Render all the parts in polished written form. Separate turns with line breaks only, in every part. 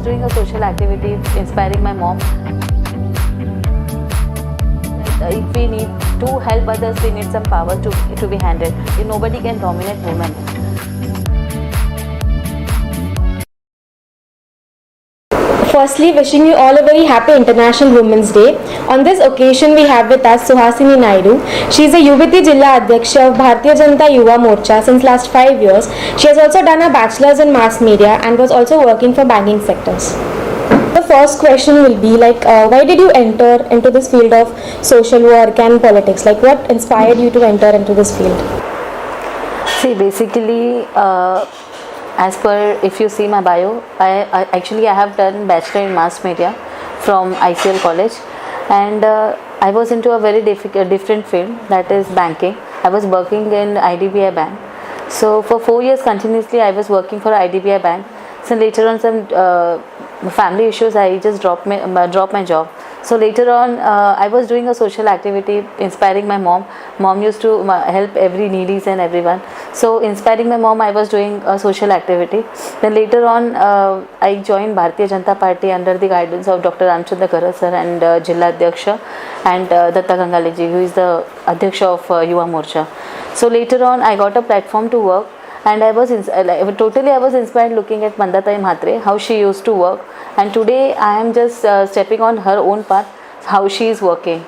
doing a social activity inspiring my mom. If we need to help others, we need some power to be handled. Nobody can dominate women.
Firstly, wishing you all a very happy International Women's Day. On this occasion, we have with us Suhasini Naidu. She is a UBT Jilla Adhyaksha of Bharatiya Janata Yuva Morcha since last 5 years. She has also done a bachelor's in mass media and was also working for banking sectors. The first question will be why did you enter into this field of social work and politics? What inspired you to enter into this field?
See, basically, as per, if you see my bio, I have done bachelor in mass media from ICL college, and I was into a very different field, that is banking. I was working in IDBI bank. So for 4 years continuously I was working for IDBI bank. So later on some family issues, I just dropped my job. So later on I was doing a social activity inspiring my mom. Mom used to help every needies and everyone. So inspiring my mom, I was doing a social activity. Then later on I joined Bharatiya Janata Party under the guidance of Dr. Ramchandra sir and Jilla Adhyaksha and Datta Gangaliji, who is the Adhyaksha of Yuva Morcha. So later on I got a platform to work, and I was inspired looking at Mandatai Mhatre, how she used to work, and today I am just stepping on her own path, how she is working.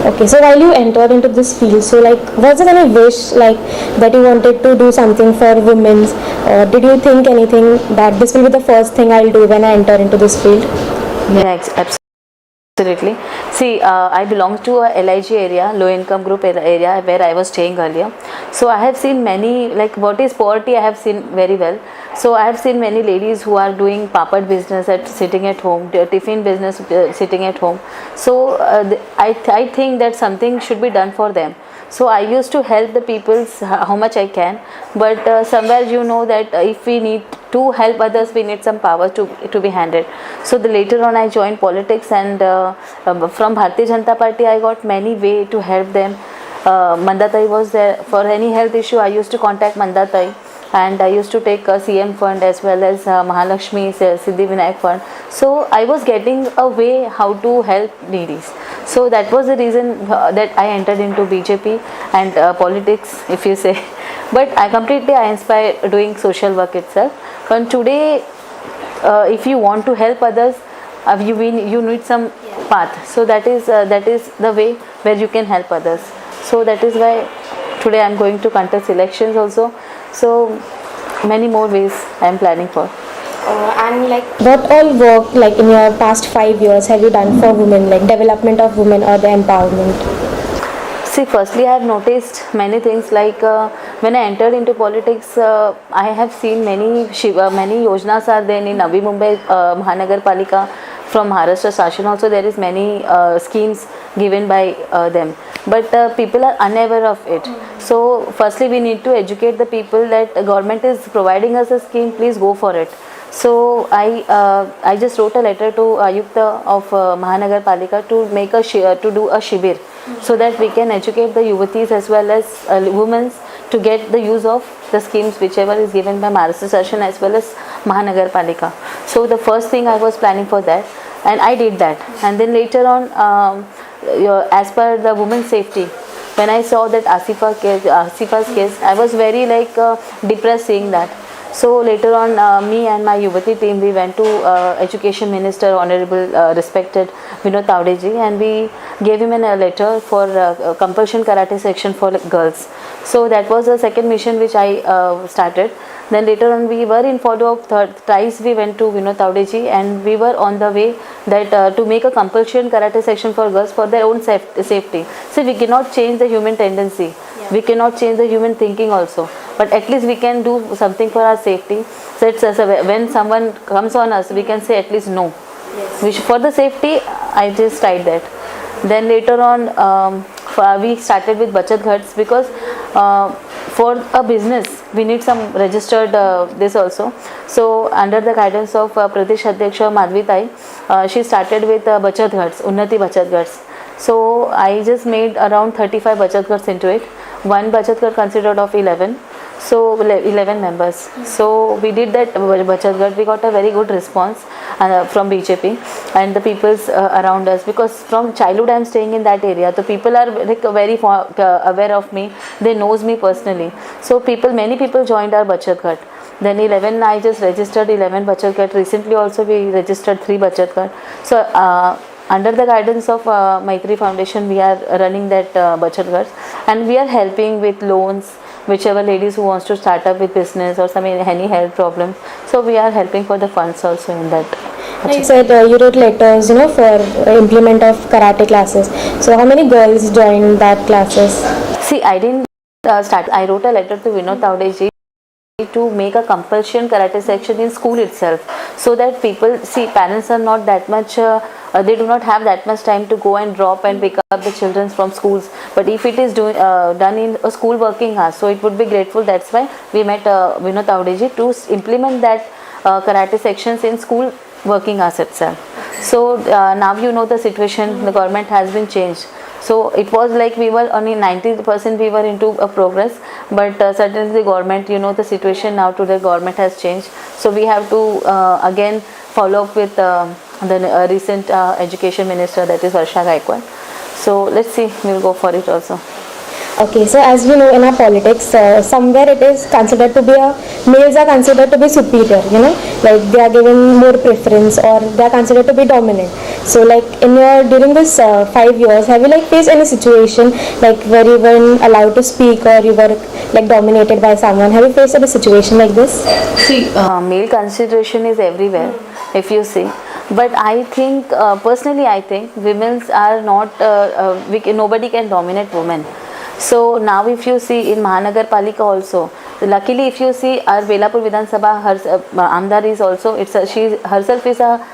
Okay, so while you entered into this field, so was there any wish that you wanted to do something for women, or did you think anything that this will be the first thing I'll do when I enter into this field?
Yeah, absolutely. See, I belong to a LIG area, low income group area, where I was staying earlier. So I have seen many, what is poverty, I have seen very well. So I have seen many ladies who are doing papad business sitting at home, tiffin business sitting at home. So I think that something should be done for them. So I used to help the people how much I can, but somewhere that if we need to help others, we need some power to be handled. So later on I joined politics, and from Bharatiya Janata Party I got many way to help them. Mandatai was there. For any health issue I used to contact Mandatai, and I used to take a CM fund as well as Mahalakshmi Siddhi Vinayak fund. So I was getting a way how to help needies. So that was the reason that I entered into BJP and politics, if you say. But I inspire doing social work itself. But today, if you want to help others, you need some path. So that is the way where you can help others. So that is why today I am going to contest elections also. So many more ways I am planning for.
And what all work in your past 5 years have you done for women, development of women or the empowerment?
See, firstly I have noticed many things, when I entered into politics, I have seen many yojnas are there in Navi Mumbai Mahanagar Palika. From Maharashtra Sashan also there is many schemes given by them, but people are unaware of it. So firstly we need to educate the people that the government is providing us a scheme, please go for it. So I just wrote a letter to Ayukta of Mahanagar Palika to do a shibir, so that we can educate the yuvatis as well as women to get the use of the schemes whichever is given by Maharashtra Sashan as well as Mahanagar Palika. So the first thing I was planning for that, and I did that. And then later on, as per the women's safety, when I saw that Asifa's case, I was very depressed seeing that. So later on, me and my Yuvati team, we went to Education Minister, Honorable respected Vinod Tawdeji, and we gave him a letter for compulsion karate section for girls. So that was the second mission which I started. Then later on we were in follow-up, thrice we went to Vinod Tawdeji, and we were on the way that to make a compulsion karate section for girls for their own safety. So we cannot change the human tendency. We cannot change the human thinking also, but at least we can do something for our safety. So when someone comes on us, we can say at least no. Yes. For the safety, I just tried that. Then later on, we started with Bachat Ghats, because for a business we need some registered this also. So under the guidance of Pradesh Adhyaksha Madhvi Tai, she started with Bachat Ghats, Unnati Bachat Ghats. So I just made around 35 Bachat Ghats into it. One Bachat Ghat consisted of 11. So 11 members. So we did that Bachat Gat. We got a very good response from BJP and the peoples around us, because from childhood I am staying in that area. So people are like very aware of me. They knows me personally. So many people joined our Bachat Gat. Then 11, I just registered 11 Bachat Gat. Recently also we registered 3 Bachat Gat. So under the guidance of Maitri Foundation, we are running that Bachat Gat, and we are helping with loans, whichever ladies who wants to start up with business or any health problems. So we are helping for the funds also in that.
You said you wrote letters, for implement of karate classes. So how many girls joined that classes?
See, I didn't start. I wrote a letter to Vinod Taudeji to make a compulsion karate section in school itself, so that people see, parents are not that much they do not have that much time to go and drop and pick up the children from schools. But if it is done in a school working hours, so it would be grateful. That's why we met Vinod Taudeji to implement that karate sections in school working hours itself. So now the situation, the government has been changed. So it was like we were only 90% we were into a progress, but suddenly the government, the situation now to the government has changed. So we have to again follow up with the recent education minister, that is Varsha Gaikwad. So let's see, we will go for it also.
Okay, so as we know in our politics, somewhere it is considered to be males are considered to be superior, like they are given more preference or they are considered to be dominant. So like during this 5 years, have you faced any situation like where you weren't allowed to speak or you were dominated by someone? Have you faced a situation like this?
See, male consideration is everywhere, if you see. But I think, personally I think, women are not, nobody can dominate women. So now if you see in Mahanagar Palika also, luckily if you see our Belapur Vidhan Sabha, Amdar is also, she herself is a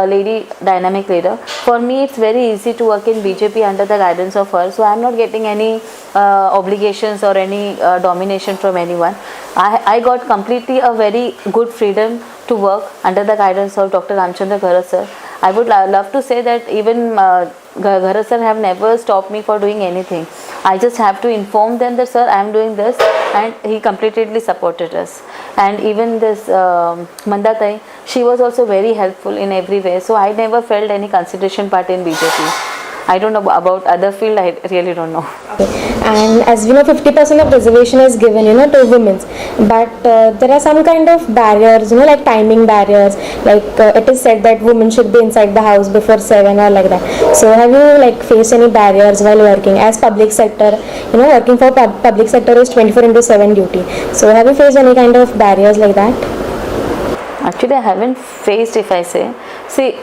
lady dynamic leader. For me it's very easy to work in BJP under the guidance of her. So I am not getting any obligations or any domination from anyone. I got completely a very good freedom to work under the guidance of Dr. Ramchandra Gharas sir. I would love to say that even Gharas sir have never stopped me for doing anything. I just have to inform them that sir, I am doing this, and he completely supported us. And even this Mandatai, she was also very helpful in every way. So I never felt any consideration part in BJP. I don't know about other field, I really don't know.
Okay. And as we know, 50% of reservation is given, to women. But there are some kind of barriers, like timing barriers. Like it is said that women should be inside the house before 7 or like that. So have you faced any barriers while working as public sector? Working for public sector is 24/7 duty. So have you faced any kind of barriers like that?
Actually, I haven't faced, if I say. See,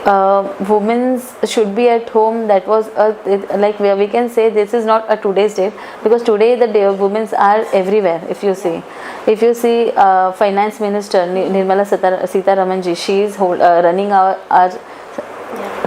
women should be at home. That was like we can say this is not a today's date, because today the day of women are everywhere. If you see, Finance Minister Nirmala Sitharaman ji, she is running our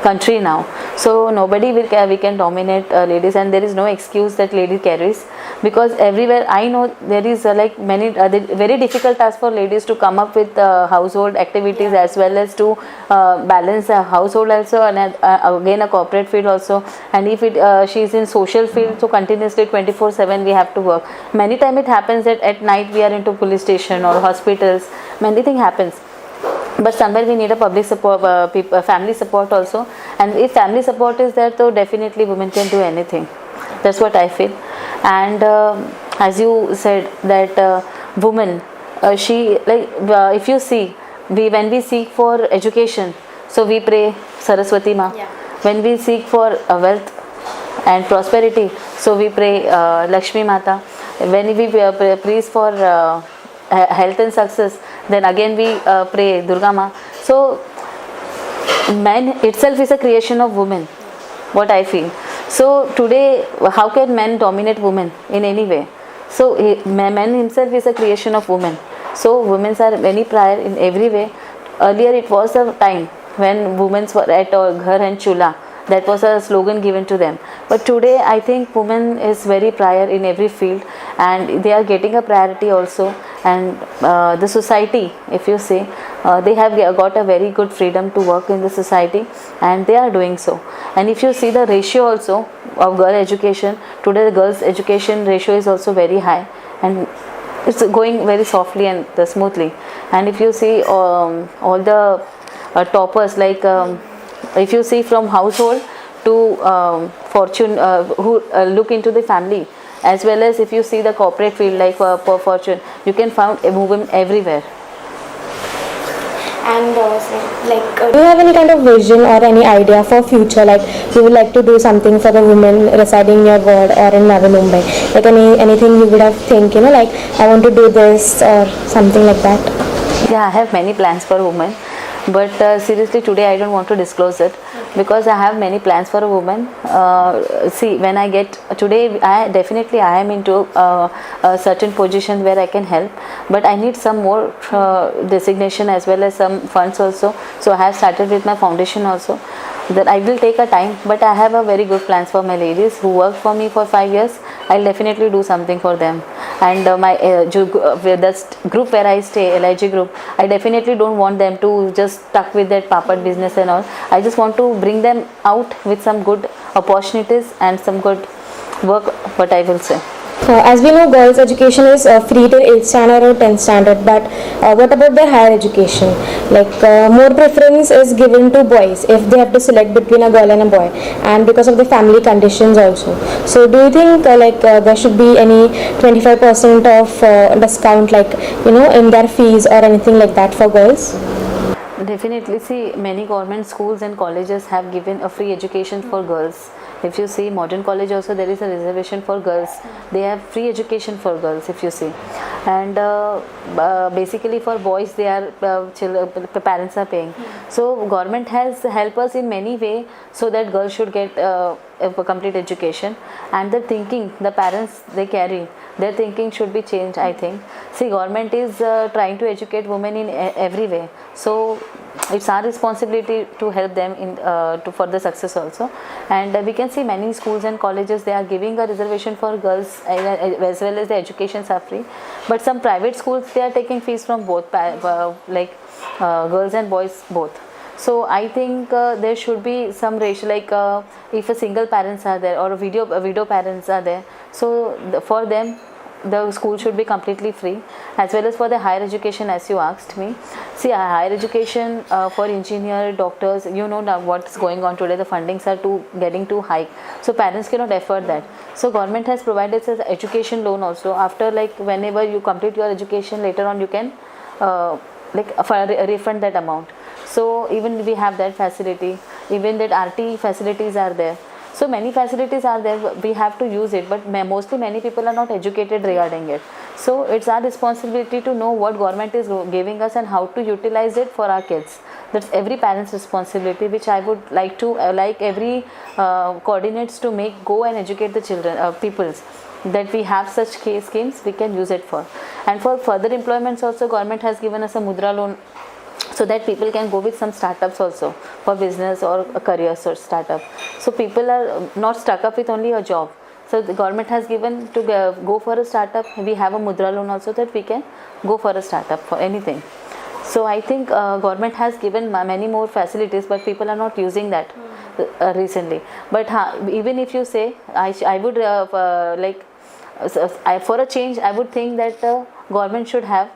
country now. So nobody we can dominate ladies, and there is no excuse that lady carries, because everywhere I know there is many very difficult task for ladies to come up with household activities, as well as to balance a household also, and again a corporate field also. And if she is in social field, so continuously 24/7 we have to work. Many times it happens that at night we are into police station or hospitals. Many things happens. But somewhere we need a public support, family support also. And if family support is there, so definitely women can do anything. That's what I feel. And as you said that woman, she if you see, when we seek for education, so we pray Saraswati Ma. Yeah. When we seek for wealth and prosperity, so we pray Lakshmi Mata. When we pray for health and success, then again we pray Durga Ma. So man itself is a creation of woman, what I feel. So today, how can men dominate women in any way? So man himself is a creation of woman. So women are very prior in every way. Earlier it was a time when women were at Ghar and Chula. That was a slogan given to them. But today I think women is very prior in every field, and they are getting a priority also. And the society, if you say, they have got a very good freedom to work in the society, and they are doing so. And if you see the ratio also of girl education, today the girls education ratio is also very high, and it's going very softly and smoothly. And if you see all the toppers, like if you see from household to fortune, who look into the family, as well as if you see the corporate field like per fortune, you can find a woman everywhere.
And do you have any kind of vision or any idea for future? Like you would like to do something for the women residing in your ward or in Navi Mumbai? Like anything you would have think, like I want to do this or something like that?
Yeah, I have many plans for women, but seriously today I don't want to disclose it, because I have many plans for a woman. See, when I get today, I am into a certain position where I can help, but I need some more designation as well as some funds also. So I have started with my foundation also. That I will take a time, but I have a very good plans for my ladies who work for me for 5 years. I'll definitely do something for them. And my the group where I stay, LIG group, I definitely don't want them to just stuck with that papad business and all. I just want to bring them out with some good opportunities and some good work, what I will say.
As we know, girls' education is free till 8th standard or 10th standard, but what about their higher education? Like more preference is given to boys if they have to select between a girl and a boy, and because of the family conditions also. So do you think there should be any 25% of discount, in their fees or anything like that for girls?
Definitely. See, many government schools and colleges have given a free education for girls. If you see modern college also, there is a reservation for girls. They have free education for girls, if you see. And basically for boys, they are parents are paying. So government has helped us in many ways so that girls should get a complete education. And the thinking the parents they carry, their thinking should be changed, I think. See, government is trying to educate women in every way. So it's our responsibility to help them in for the success also. And we can see many schools and colleges, they are giving a reservation for girls as well as the educations are free. But some private schools, they are taking fees from both girls and boys both. So I think there should be some ratio, like if a single parents are there or a widow parents are there, so for them the school should be completely free, as well as for the higher education, as you asked me. See, higher education for engineer, doctors, now what's going on today, the fundings are getting too high, so parents cannot afford that. So government has provided us education loan also. After whenever you complete your education, later on you can refund that amount. So even we have that facility, even that RT facilities are there. So many facilities are there, we have to use it, but mostly many people are not educated regarding it. So it's our responsibility to know what government is giving us and how to utilize it for our kids. That's every parent's responsibility, which I would like to every coordinates to go and educate the children, peoples, that we have such schemes, we can use it for. And for further employments also, government has given us a mudra loan, so that people can go with some startups also for business or a career or startup. So people are not stuck up with only a job. So the government has given to go for a startup. We have a mudra loan also, that we can go for a startup for anything. So I think government has given many more facilities, but people are not using that recently. But even if you say, I would for a change, I would think that government should have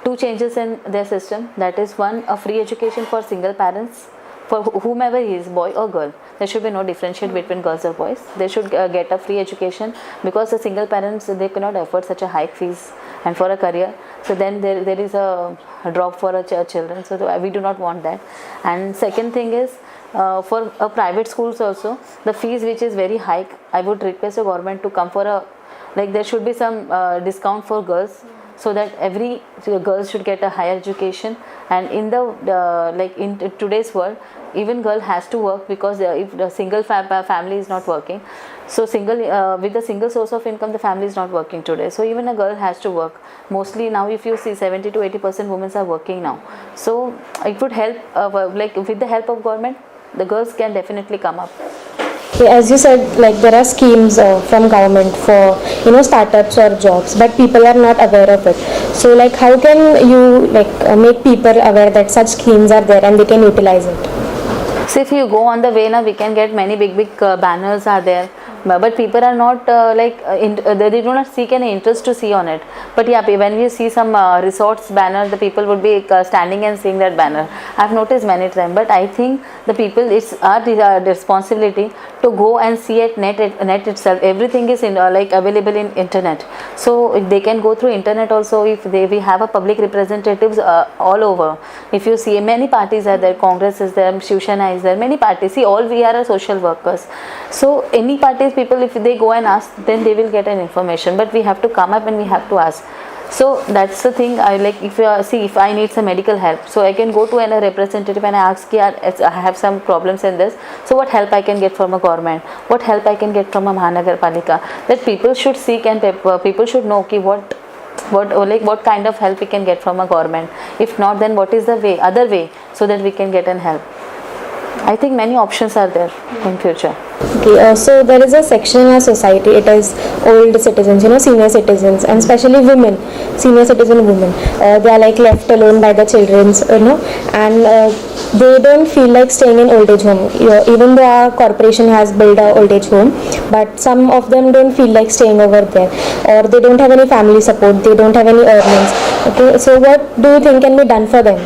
2 changes in their system. That is, one, a free education for single parents, for whomever he is, boy or girl. There should be no differentiate between girls or boys. They should get a free education, because the single parents, they cannot afford such a high fees and for a career. So then there is a drop for children. So we do not want that. And second thing is, for private schools also, the fees which is very high, I would request the government to come for there should be some discount for girls, so that every girl should get a higher education. And in the in today's world, even girl has to work, because if the single family is not working, so with the single source of income, the family is not working today. So even a girl has to work. Mostly now, if you see, 70 to 80% women are working now. So it would help, with the help of government, the girls can definitely come up.
As you said, there are schemes from government for startups or jobs, but people are not aware of it. So how can you make people aware that such schemes are there and they can utilize it?
So if you go on the way now, we can get many big banners are there but people are not they do not seek any interest to see on it. But yeah, when we see some resorts banner, the people would be standing and seeing that banner. I've noticed many times. But I think the people, it's our responsibility to go and see at net itself. Everything is available in internet, so they can go through internet also. If we have a public representatives all over. If you see, many parties are there, Congress is there, Shivsena is there, many parties. See, all we are social workers. So any parties people, if they go and ask, then they will get an information. But we have to come up and we have to ask. So that's the thing. I like, if you see, if I need some medical help, so I can go to a representative and I ask, yeah, I have some problems in this. So what help I can get from a government? What help I can get from a Mahanagar Palika? That people should seek and people should know what kind of help we can get from a government. If not, then what is the other way, so that we can get an help. I think many options are there in future.
Okay, so there is a section in our society, it is old citizens, senior citizens, and especially women, senior citizen women. They are like left alone by the children, and they don't feel like staying in old age home. Even though our corporation has built a old age home, but some of them don't feel like staying over there, or they don't have any family support, they don't have any earnings. Okay, so what do you think can be done for them?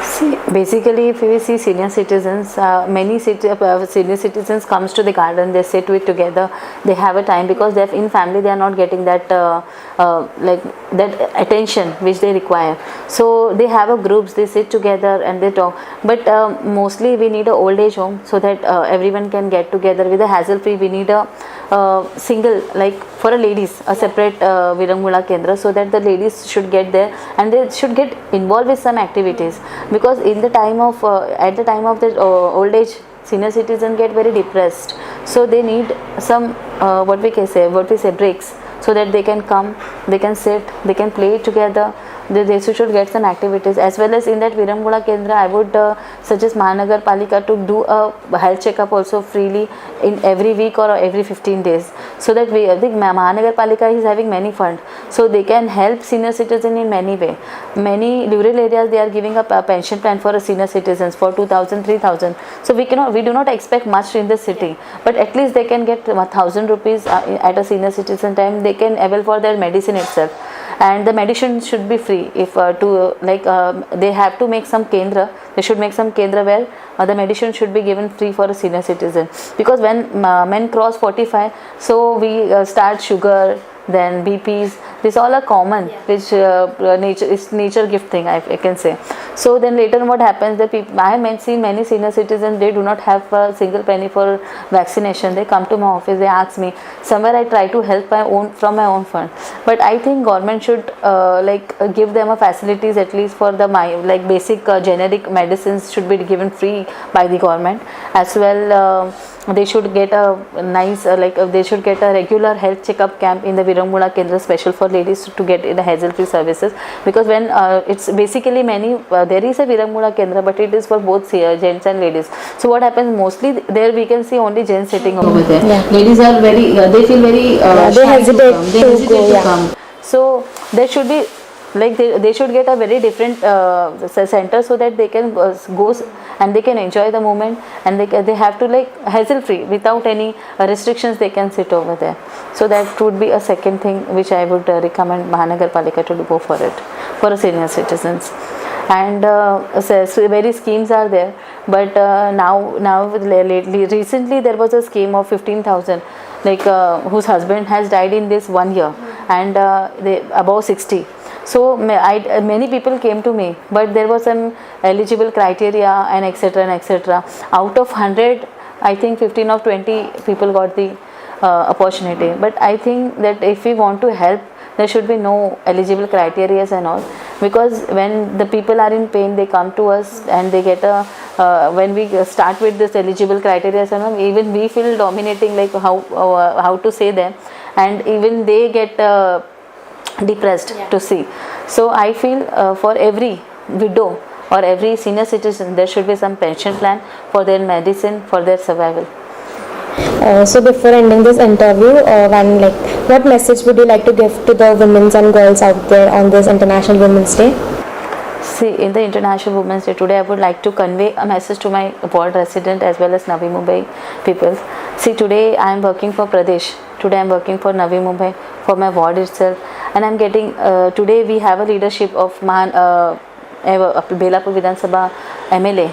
See, basically, if we see senior citizens, many senior citizens comes to the garden, they sit with together, they have a time, because they're in family, they are not getting that that attention which they require. So they have a groups, they sit together and they talk. But mostly we need a old age home, so that everyone can get together with a hassle free. We need a single, like for a ladies, a separate Virangula Kendra, so that the ladies should get there and they should get involved with some activities. Because in the time of at the time of the old age, senior citizens get very depressed, so they need some what we say breaks, so that they can come, they can sit, they can play together. They should get some activities. As well as in that Virangula Kendra, I would suggest Mahanagar Palika to do a health checkup also freely in every week or every 15 days, so that I think Mahanagar Palika is having many funds, so they can help senior citizens in many way. Many rural areas, they are giving up a pension plan for senior citizens for 2,000, 3,000. So we do not expect much in the city, but at least they can get 1,000 rupees at a senior citizen time. They can avail for their medicine itself, and the medicine should be free. If they have to make some kendra, they should make some kendra where the medicine should be given free for a senior citizen. Because when men cross 45, so we start sugar, then BPs, these all are common, which nature gift thing, I can say. So then later what happens, the people, I have seen many senior citizens, they do not have a single penny for vaccination. They come to my office, they ask me, somewhere I try to help from my own fund. But I think government should give them a facilities, at least for the basic generic medicines should be given free by the government. As well, they should get a nice they should get a regular health checkup camp in the Virangula Kendra, special for ladies, to get in the hassle free services. Because when it's basically many there is a Virangula Kendra, but it is for both gents and ladies. So what happens, mostly there we can see only gents sitting over there. Ladies are very they feel very
they hesitate
to come. So there should be they should get a very different center, so that they can go and they can enjoy the moment, and they have to hassle free, without any restrictions, they can sit over there. So that would be a second thing which I would recommend Mahanagar Palika to go for it, for senior citizens. And so very schemes are there, but recently there was a scheme of 15,000, whose husband has died in this 1 year, and they above 60. So many people came to me, but there was some eligible criteria and etc. Out of 100, I think 15 or 20 people got the opportunity. But I think that if we want to help, there should be no eligible criteria and all, because when the people are in pain, they come to us and they get a when we start with this eligible criteria and all, even we feel dominating, how to say them, and even they get depressed to see. So I feel for every widow or every senior citizen, there should be some pension plan for their medicine, for their survival.
So before ending this interview, what message would you like to give to the women and girls out there on this International Women's Day?
See, in the International Women's Day today, I would like to convey a message to my ward resident as well as Navi Mumbai people, See, today I am working for Pradesh. Today I am working for Navi Mumbai, for my ward itself, and I am getting. Today we have a leadership of Belapur Vidhan Sabha MLA,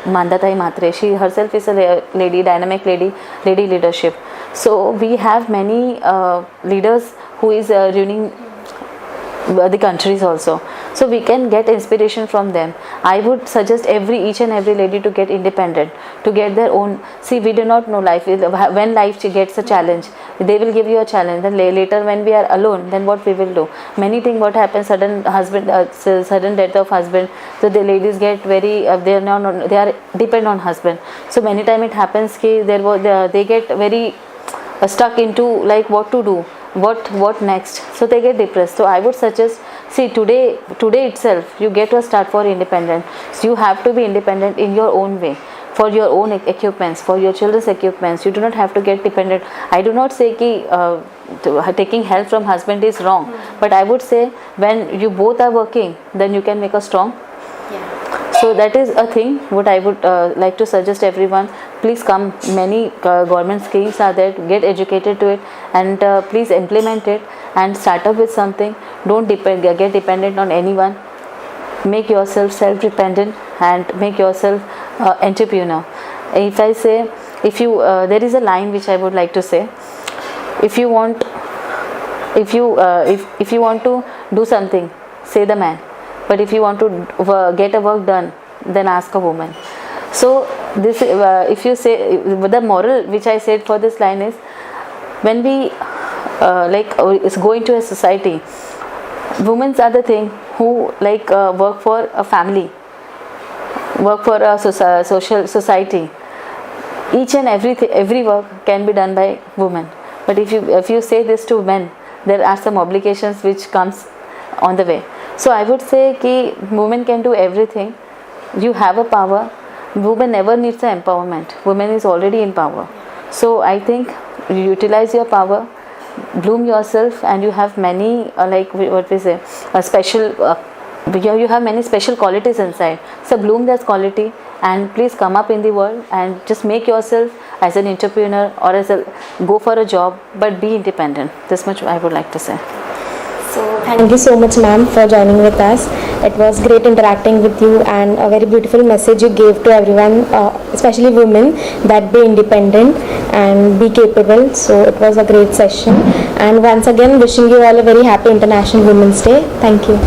Mandatai Matre. She herself is a lady, dynamic lady leadership. So we have many leaders who is ruining the countries also, so we can get inspiration from them. I would suggest each and every lady to get independent, to get their own. See, we do not know life. When life gets a challenge, they will give you a challenge, then later when we are alone, then what we will do? Many things what happens, sudden death of husband, so the ladies get very they are depend on husband. So many time it happens ki they get very stuck into like what to do, what next, so they get depressed. So I would suggest, see, today itself you get to start for independent. So you have to be independent in your own way, for your own equipments, for your children's equipments. You do not have to get dependent. I do not say ki taking help from husband is wrong, but I would say when you both are working, then you can make a strong. So that is a thing what I would like to suggest everyone. Please come, many government schemes are there, get educated to it, and please implement it and start up with something. Don't get dependent on anyone. Make yourself self-dependent and make yourself entrepreneur. If I say, if you there is a line which I would like to say, if you want to do something, say the man. But if you want to get a work done, then ask a woman. So this, if you say, the moral which I said for this line is, when we is going to a society, women are the thing who work for a family, work for a social society. Each and every work can be done by women. But if you say this to men, there are some obligations which comes on the way. So I would say कि women can do everything. You have a power. Woman never needs the empowerment. Woman is already in power. So I think you utilize your power, bloom yourself, and you have many what we say, a special. You have many special qualities inside. So bloom that quality and please come up in the world and just make yourself as an entrepreneur or go for a job, but be independent. This much I would like to say.
So thank you so much, ma'am, for joining with us. It was great interacting with you, and a very beautiful message you gave to everyone, especially women, that be independent and be capable. So it was a great session, and once again wishing you all a very happy International Women's Day. Thank you.